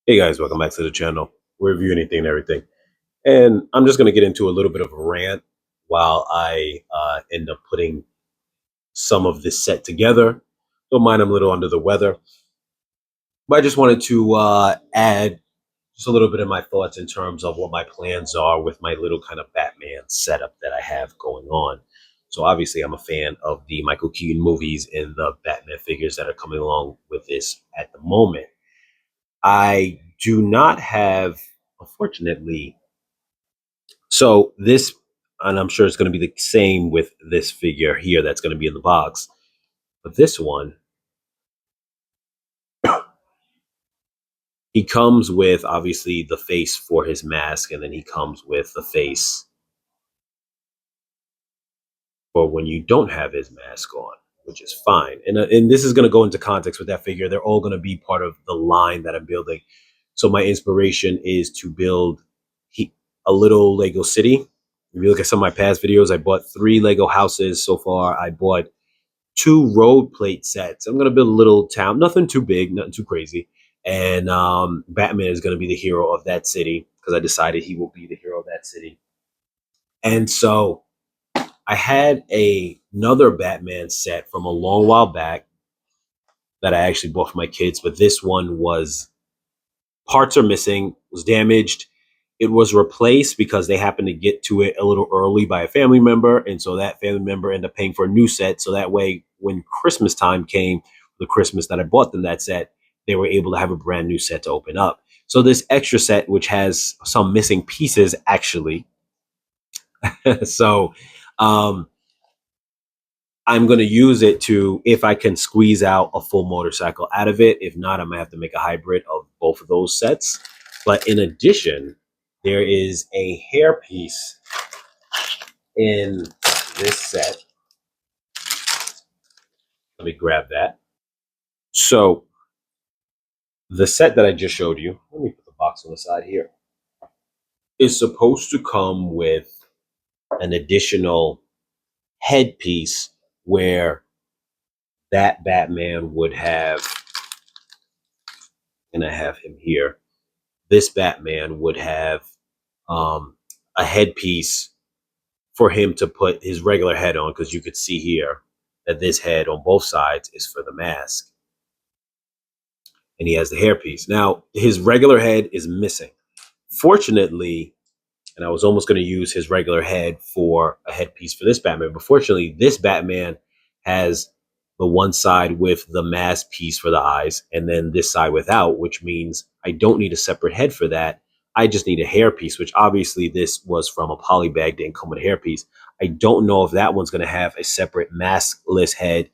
Hey guys, welcome back to the channel. We review anything and everything. And I'm just going to get into a little bit of a rant while I end up putting some of this set together. Don't mind, I'm a little under the weather. But I just wanted to add just a little bit of my thoughts in terms of what my plans are with my little kind of Batman setup that I have going on. So obviously I'm a fan of the Michael Keaton movies and the Batman figures that are coming along with this at the moment. I do not have, unfortunately, so this, and I'm sure it's going to be the same with this figure here that's going to be in the box. But this one, he comes with obviously the face for his mask, and then he comes with the face for when you don't have his mask on, which is fine. And this is going to go into context with that figure. They're all going to be part of the line that I'm building. So my inspiration is to build he, a little Lego city. If you look at some of my past videos, I bought 3 Lego houses so far. I bought 2 road plate sets. I'm going to build a little town, nothing too big, nothing too crazy. And Batman is going to be the hero of that city because I decided he will be the hero of that city. And so I had another Batman set from a long while back that I actually bought for my kids, but this one was parts are missing, was damaged. It was replaced because they happened to get to it a little early by a family member, and so that family member ended up paying for a new set. So that way, when Christmas time came, the Christmas that I bought them that set, they were able to have a brand new set to open up. So this extra set, which has some missing pieces, actually, so um, I'm going to use it to, if I can squeeze out a full motorcycle out of it. If not, I'm going to have to make a hybrid of both of those sets. But in addition, there is a hairpiece in this set. Let me grab that. So the set that I just showed you, let me put the box on the side here, is supposed to come with an additional headpiece where that Batman would have, and I have him here, this Batman would have um, a headpiece for him to put his regular head on, because you could see here that this head on both sides is for the mask, and he has the hairpiece. Now his regular head is missing. Fortunately, and I was almost going to use his regular head for a headpiece for this Batman, but fortunately, this Batman has the one side with the mask piece for the eyes, and then this side without, which means I don't need a separate head for that. I just need a hairpiece, which obviously this was from a polybag, didn't come with a hairpiece. I don't know if that one's going to have a separate maskless head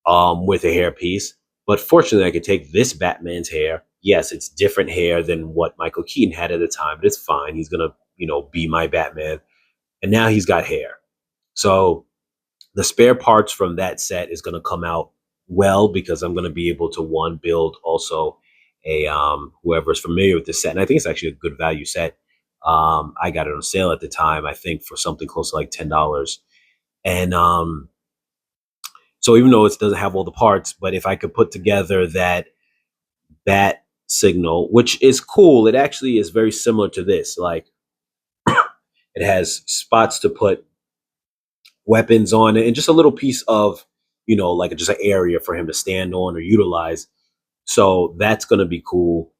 with a hairpiece. But fortunately, I could take this Batman's hair. Yes, it's different hair than what Michael Keaton had at the time, but it's fine. He's gonna, be my Batman. And now he's got hair. So the spare parts from that set is gonna come out well, because I'm gonna be able to build also a whoever's familiar with this set. And I think it's actually a good value set. I got it on sale at the time, I think for something close to like $10. And so even though it doesn't have all the parts, but if I could put together that bat signal, which is cool, it actually is very similar to this. Like, it has spots to put weapons on it, and just a little piece of, like just an area for him to stand on or utilize. So that's going to be cool.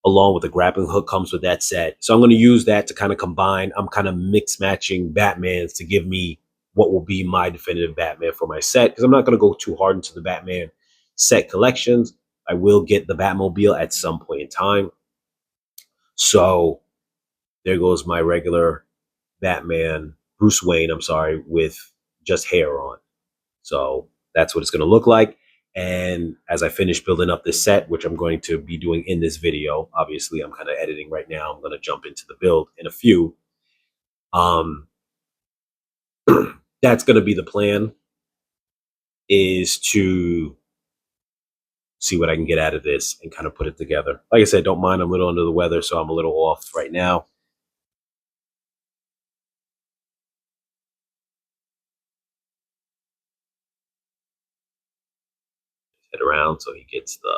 Along with the grappling hook comes with that set. So I'm going to use that to kind of combine. I'm kind of mix matching Batmans to give me what will be my definitive Batman for my set. Because I'm not going to go too hard into the Batman set collections. I will get the Batmobile at some point in time. So there goes my regular Batman, Bruce Wayne, I'm sorry, with just hair on. So that's what it's going to look like. And as I finish building up this set, which I'm going to be doing in this video, obviously I'm kind of editing right now. I'm going to jump into the build in a few. Um, that's going to be the plan, is to see what I can get out of this and kind of put it together. Like I said, don't mind, I'm a little under the weather, so I'm a little off right now. Head around so he gets the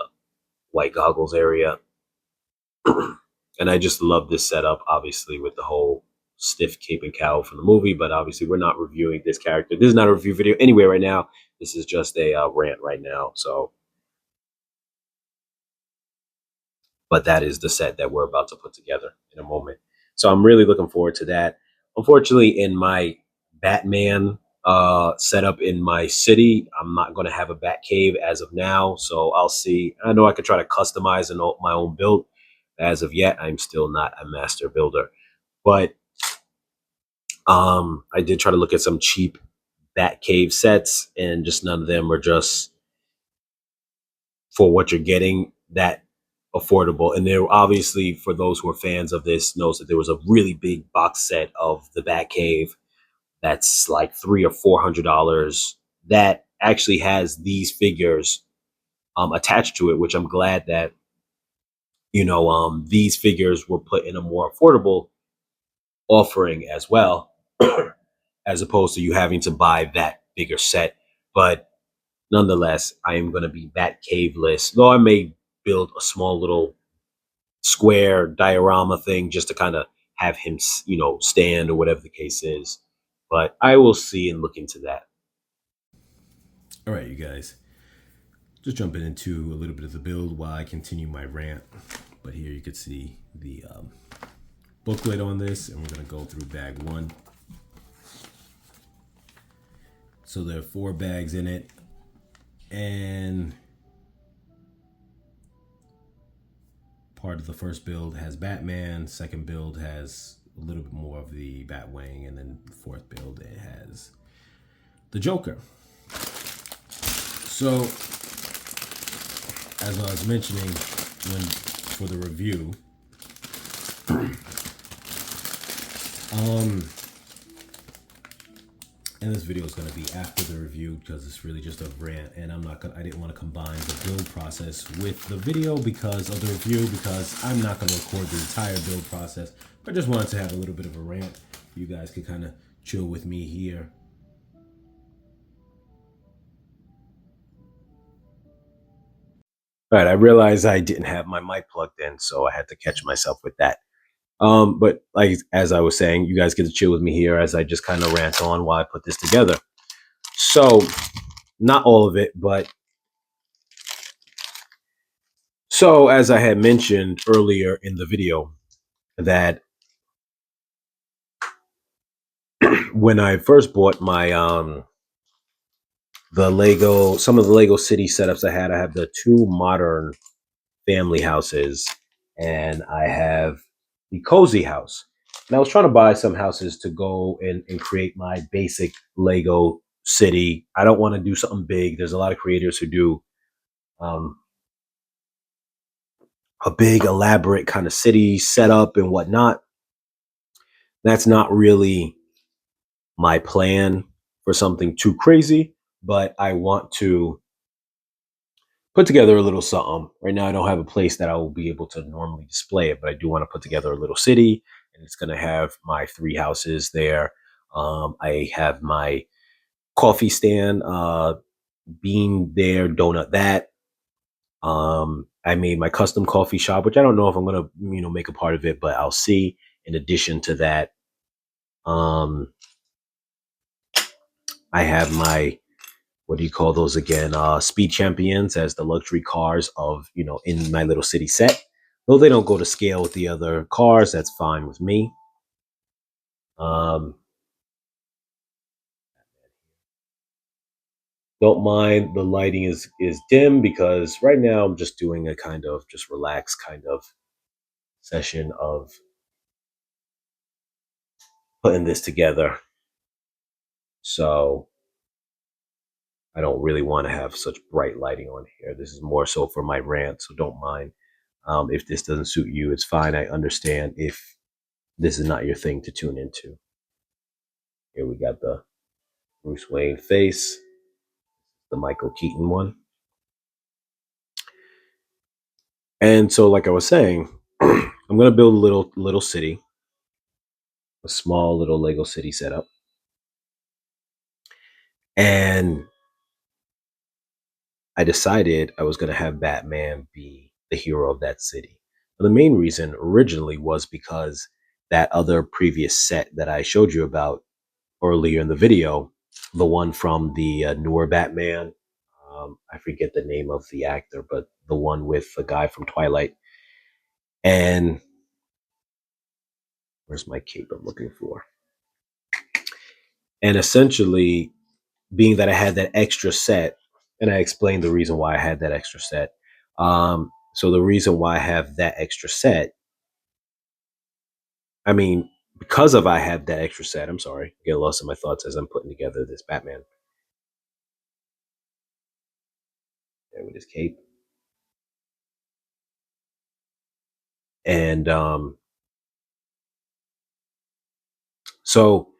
white goggles area. And I just love this setup, obviously, with the whole stiff cape and cowl from the movie. But obviously, we're not reviewing this character. This is not a review video anyway right now. This is just a rant right now. So, but that is the set that we're about to put together in a moment. So I'm really looking forward to that. Unfortunately, in my Batman setup in my city, I'm not going to have a Bat Cave as of now. So I'll see. I know I could try to customize my own build. As of yet, I'm still not a master builder. But I did try to look at some cheap Bat Cave sets, and just none of them are just for what you're getting that affordable. And there, obviously, for those who are fans of this, knows that there was a really big box set of the Bat Cave that's like $300 or $400 that actually has these figures attached to it, which I'm glad that these figures were put in a more affordable offering as well, as opposed to you having to buy that bigger set. But nonetheless, I am going to be Bat Caveless, though I may build a small little square diorama thing just to kind of have him, stand or whatever the case is. But I will see and look into that. All right, you guys. Just jumping into a little bit of the build while I continue my rant. But here you can see the booklet on this, and we're going to go through bag one. So there are 4 bags in it, and part of the first build has Batman, second build has a little bit more of the Batwing, and then the fourth build it has the Joker. So, as I was mentioning for the review, and this video is going to be after the review because it's really just a rant, and I didn't want to combine the build process with the video because of the review, because I'm not going to record the entire build process. I just wanted to have a little bit of a rant. You guys could kind of chill with me here. All right, I realized I didn't have my mic plugged in, so I had to catch myself with that. But like as I was saying, you guys get to chill with me here as I just kind of rant on while I put this together. So, not all of it, but so as I had mentioned earlier in the video, that when I first bought my some of the Lego City setups I have the 2 modern family houses, and I have the cozy house. And I was trying to buy some houses to go and create my basic Lego city. I don't want to do something big. There's a lot of creators who do um, a big, elaborate kind of city setup and whatnot. That's not really my plan for something too crazy, but I want to put together a little something. Right now, I don't have a place that I will be able to normally display it, but I do want to put together a little city, and it's going to have my 3 houses there. I have my coffee stand, bean there, donut that. I made my custom coffee shop, which I don't know if I'm going to, make a part of it, but I'll see. In addition to that, um, I have my, what do you call those again? Speed champions as the luxury cars of, in my little city set. Though they don't go to scale with the other cars, that's fine with me. Um, don't mind the lighting is dim because right now I'm just doing a kind of just relaxed kind of session of putting this together. So I don't really want to have such bright lighting on here. This is more so for my rant, so don't mind. If this doesn't suit you, it's fine. I understand if this is not your thing to tune into. Here we got the Bruce Wayne face, the Michael Keaton one. And so, like I was saying, I'm gonna build a little city, a small little Lego city setup. And I decided I was gonna have Batman be the hero of that city. The main reason originally was because that other previous set that I showed you about earlier in the video, the one from the newer Batman. I forget the name of the actor, but the one with the guy from Twilight. And where's my cape I'm looking for? And essentially, being that I had that extra set, and I explained the reason why I had that extra set. So the reason why I have that extra set, I mean, because of I have that extra set, I'm sorry, I get lost in my thoughts as I'm putting together this Batman. There with his cape. And so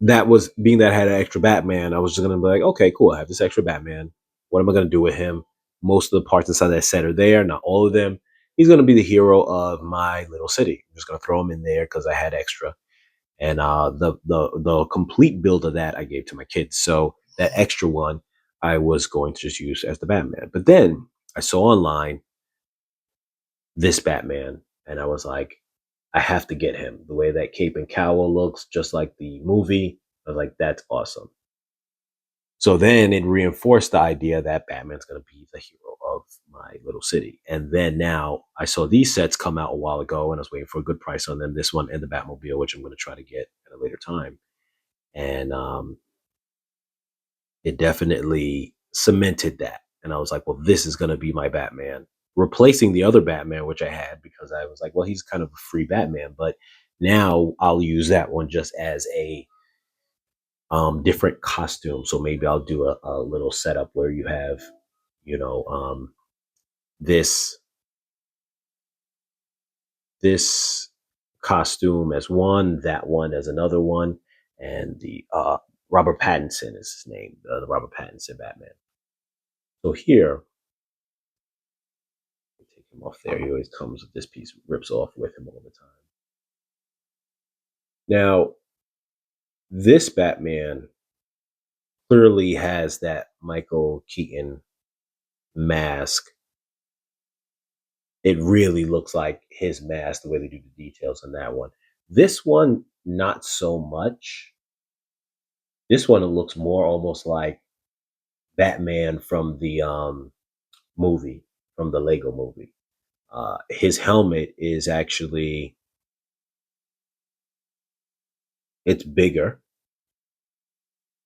that was being that I had an extra Batman, I was just gonna be like, okay, cool, I have this extra Batman. What am I gonna do with him? Most of the parts inside that set are there, not all of them. He's gonna be the hero of my little city. I'm just gonna throw him in there because I had extra. And the complete build of that I gave to my kids. So that extra one I was going to just use as the Batman. But then I saw online this Batman, and I was like, I have to get him. The way that cape and cowl looks, just like the movie, I was like, that's awesome. So then it reinforced the idea that Batman's going to be the hero of my little city. And then now I saw these sets come out a while ago, and I was waiting for a good price on them. This one and the Batmobile, which I'm going to try to get at a later time. And it definitely cemented that. And I was like, well, this is going to be my Batman, replacing the other Batman, which I had because I was like, well, he's kind of a free Batman. But now I'll use that one just as a different costume. So maybe I'll do a little setup where you have, you know, this this costume as one, that one as another one, and the Robert Pattinson is his name, the Robert Pattinson Batman. So here, take him off there. He always comes with this piece, rips off with him all the time. Now, this Batman clearly has that Michael Keaton mask. It really looks like his mask, the way they do the details on that one. This one, not so much. This one, it looks more almost like Batman from the movie, from the Lego movie. His helmet is actually, it's bigger.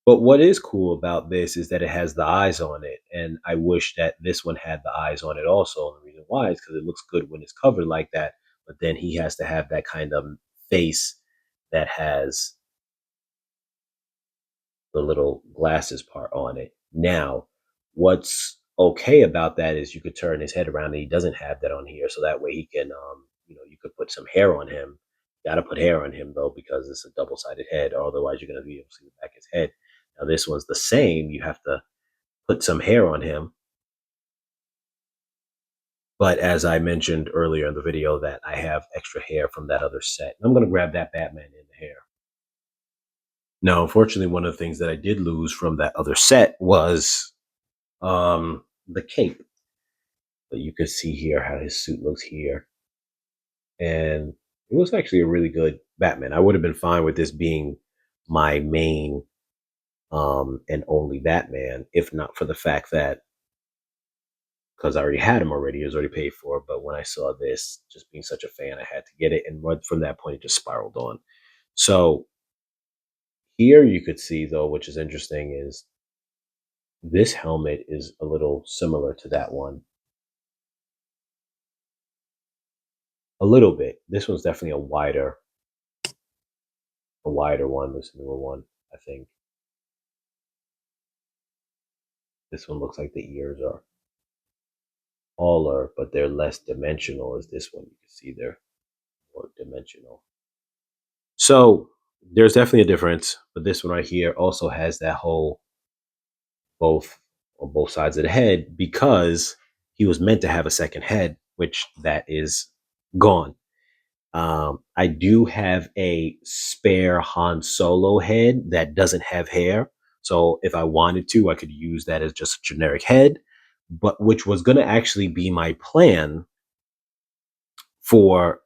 But what is cool about this is that it has the eyes on it, and I wish that this one had the eyes on it also. And the reason why is because it looks good when it's covered like that, but then he has to have that kind of face that has the little glasses part on it. Now, what's okay about that is you could turn his head around and he doesn't have that on here, so that way he can, you could put some hair on him. Got to put hair on him though because it's a double-sided head, or otherwise you're going to be able to see the back of his head. Now this one's the same. You have to put some hair on him. But as I mentioned earlier in the video, that I have extra hair from that other set. I'm going to grab that Batman in the hair. Now, unfortunately, one of the things that I did lose from that other set was the cape. But you could see here how his suit looks here. And it was actually a really good Batman. I would have been fine with this being my main and only Batman, if not for the fact that because I already had him already, he was already paid for. But when I saw this, just being such a fan, I had to get it. And right from that point, it just spiraled on. So here you could see, though, which is interesting, is this helmet is a little similar to that one. A little bit. This one's definitely a wider one. This newer one, I think. This one looks like the ears are taller, but they're less dimensional as this one. You can see they're more dimensional. So there's definitely a difference, but this one right here also has that whole both on both sides of the head because he was meant to have a second head, which that is gone. I do have a spare Han Solo head that doesn't have hair. So if I wanted to, I could use that as just a generic head. but which was going to actually be my plan for,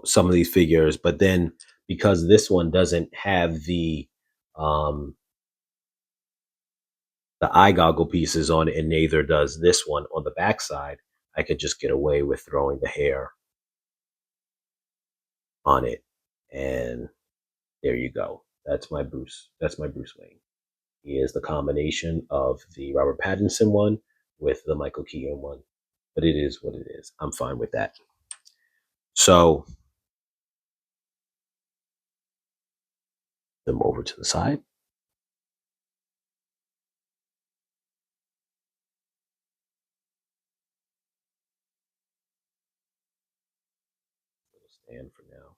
some of these figures. But then because this one doesn't have um, the eye goggle pieces on it, and neither does this one on the backside, I could just get away with throwing the hair on it. And there you go. That's my Bruce. That's my Bruce Wayne. He is the combination of the Robert Pattinson one with the Michael Keaton one. But it is what it is. I'm fine with that. So them over to the side. It'll stand for now.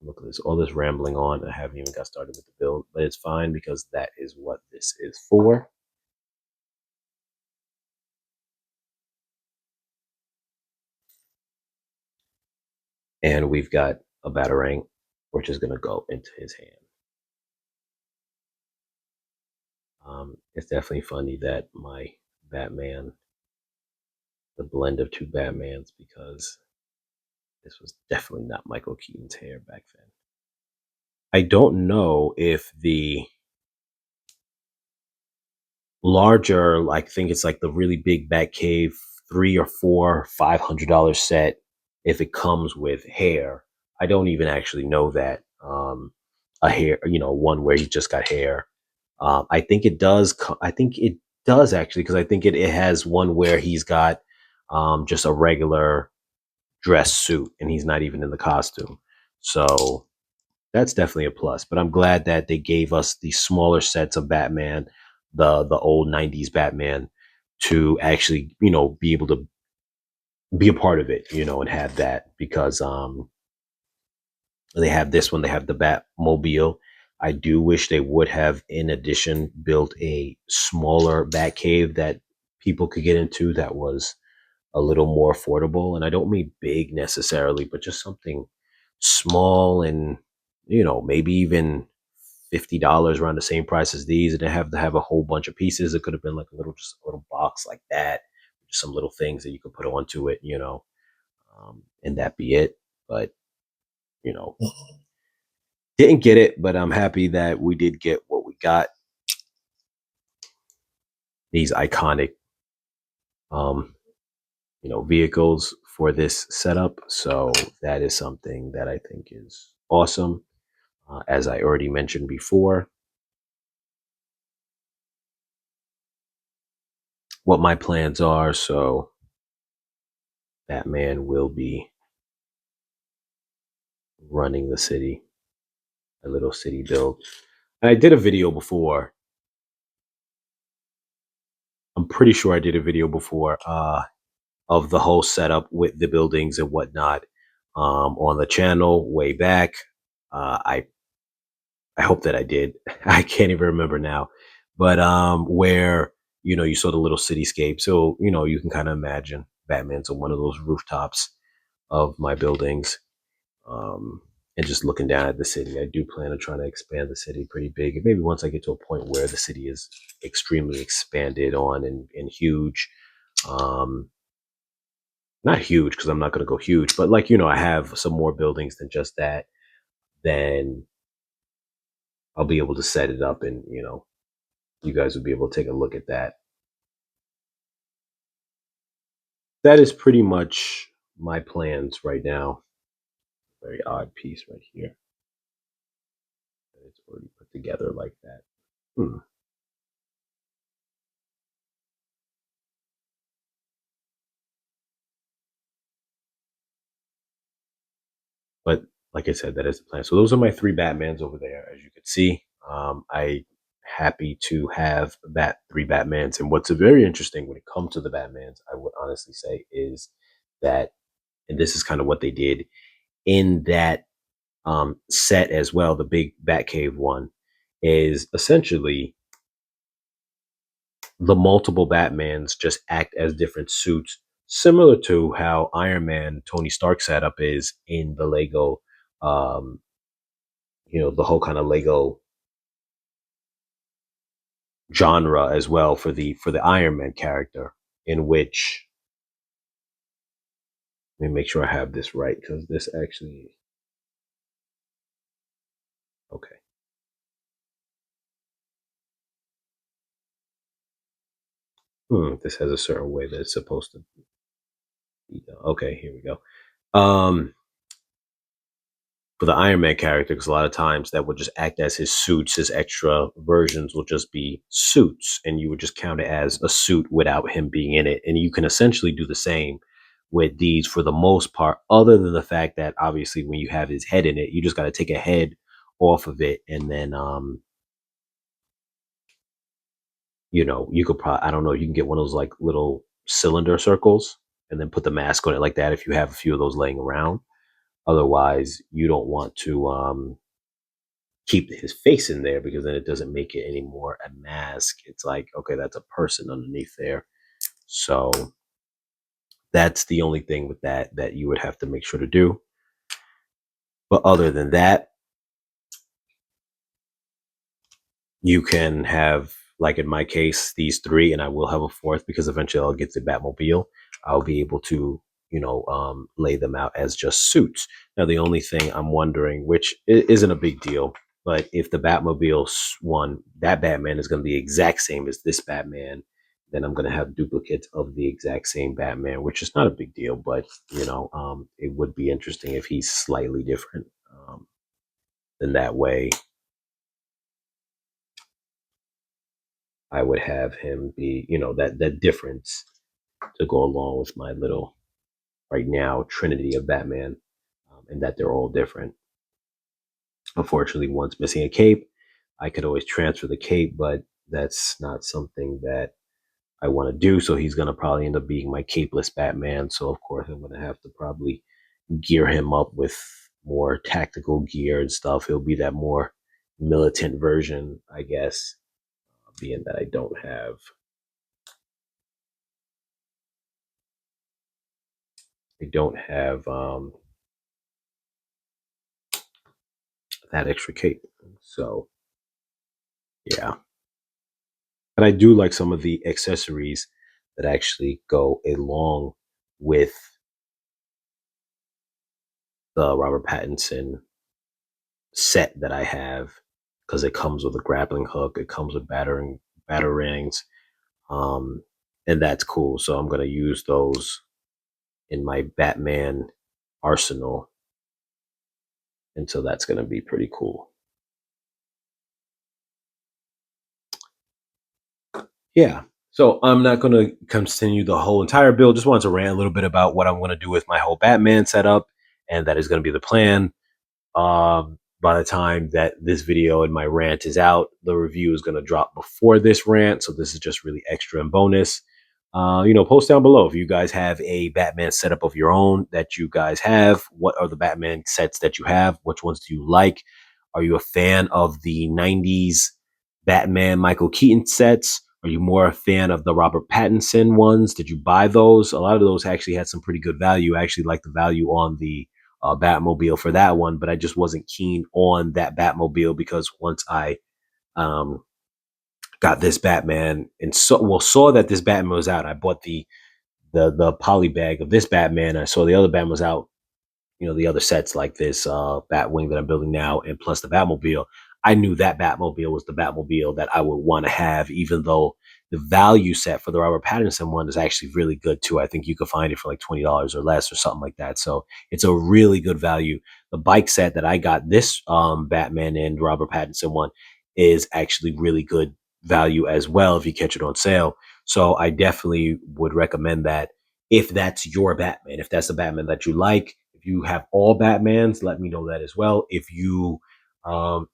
Look at this, all this rambling on. I haven't even got started with the build, but it's fine because that is what this is for. And we've got a Batarang, which is going to go into his hand. It's definitely funny that my Batman, the blend of two Batmans, because this was definitely not Michael Keaton's hair back then. I don't know if the larger, like, think it's like the really big Batcave $300 or $400, $500 set, if it comes with hair. I don't even actually know that. A hair, one where he just got hair. I think it does. I think it does actually, because I think it has one where he's got just a regular dress suit and he's not even in the costume. So that's definitely a plus. But I'm glad that they gave us the smaller sets of Batman, the old '90s Batman, to actually be able to be a part of it, and have that, because they have this one, they have the Batmobile. I do wish they would have, in addition, built a smaller Batcave that people could get into that was a little more affordable. And I don't mean big necessarily, but just something small and, maybe even $50, around the same price as these. And they have to have a whole bunch of pieces. It could have been like just a little box like that, just some little things that you could put onto it, and that be it. But, you know, didn't get it, but I'm happy that we did get what we got. These iconic, um, vehicles for this setup. So that is something that I think is awesome. As I already mentioned before, what my plans are. So Batman will be running the city, a little city build. And I did a video before. I'm pretty sure I did a video before of the whole setup with the buildings and whatnot on the channel way back. I hope that I did. I can't even remember now. But where you saw the little cityscape, so you can kind of imagine Batman's on one of those rooftops of my buildings, and just looking down at the city. I do plan on trying to expand the city pretty big, and maybe once I get to a point where the city is extremely expanded on and huge. Um, Not huge, because I'm not going to go huge, but like I have some more buildings than just that. Then I'll be able to set it up, and you guys will be able to take a look at that. That is pretty much my plans right now. Very odd piece right here. It's already put together like that. But like I said, that is the plan. So those are my three Batmans over there, as you can see. I happy to have three Batmans. And what's very interesting when it comes to the Batmans, I would honestly say, is that, and this is kind of what they did in that set as well, the big Batcave one, is essentially the multiple Batmans just act as different suits, similar to how Iron Man Tony Stark setup is in the Lego um, the whole kind of Lego genre as well for the Iron Man character, in which, let me make sure I have this right because this actually, okay. This has a certain way that it's supposed to be done. Okay, here we go. For the Iron Man character, because a lot of times that would just act as his suits. His extra versions will just be suits, and you would just count it as a suit without him being in it. And you can essentially do the same with these for the most part, other than the fact that obviously when you have his head in it, you just got to take a head off of it, and then you could probably, I don't know, you can get one of those like little cylinder circles and then put the mask on it like that if you have a few of those laying around. Otherwise, you don't want to keep his face in there because then it doesn't make it anymore a mask. It's like, okay, that's a person underneath there. So that's the only thing with that you would have to make sure to do. But other than that, you can have, like in my case, these three, and I will have a fourth because eventually I'll get the Batmobile. I'll be able to, lay them out as just suits. Now, the only thing I'm wondering, which isn't a big deal, but if the Batmobile one, that Batman is going to be the exact same as this Batman, then I'm going to have duplicates of the exact same Batman, which is not a big deal, but it would be interesting if he's slightly different. Then that way, I would have him be, that difference to go along with my little right now trinity of Batman, and that they're all different. Unfortunately, one's missing a cape. I could always transfer the cape, but that's not something that I want to do. So he's going to probably end up being my capeless Batman. So of course, I'm going to have to probably gear him up with more tactical gear and stuff. He'll be that more militant version, I guess, being that I don't have that extra cape. So yeah. But I do like some of the accessories that actually go along with the Robert Pattinson set that I have, because it comes with a grappling hook, it comes with batarangs, um, and that's cool. So I'm gonna use those in my Batman arsenal, and so that's gonna be pretty cool. Yeah. So I'm not going to continue the whole entire build. Just wanted to rant a little bit about what I'm going to do with my whole Batman setup, and that is going to be the plan. By the time that this video and my rant is out, the review is going to drop before this rant. So this is just really extra and bonus. Post down below if you guys have a Batman setup of your own that you guys have. What are the Batman sets that you have? Which ones do you like? Are you a fan of the 90s Batman Michael Keaton sets? Are you more a fan of the Robert Pattinson ones? Did you buy those? A lot of those actually had some pretty good value. I actually like the value on the Batmobile for that one, but I just wasn't keen on that Batmobile because once I um, got this Batman and saw that this Batman was out, I bought the polybag of this Batman. I saw the other Batman was out, the other sets like this Batwing that I'm building now, and plus the Batmobile. I knew that Batmobile was the Batmobile that I would want to have, even though the value set for the Robert Pattinson one is actually really good too. I think you could find it for like $20 or less or something like that. So it's a really good value. The bike set that I got this Batman and Robert Pattinson one is actually really good value as well if you catch it on sale. So I definitely would recommend that if that's your Batman, if that's the Batman that you like. If you have all Batmans, let me know that as well. If you, are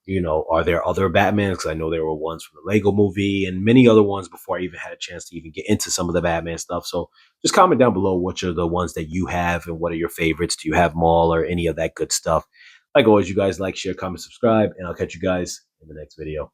there other Batmans? Because I know there were ones from the Lego movie and many other ones before I even had a chance to even get into some of the Batman stuff. So just comment down below which are the ones that you have and what are your favorites. Do you have them all or any of that good stuff? Like always, you guys like, share, comment, subscribe, and I'll catch you guys in the next video.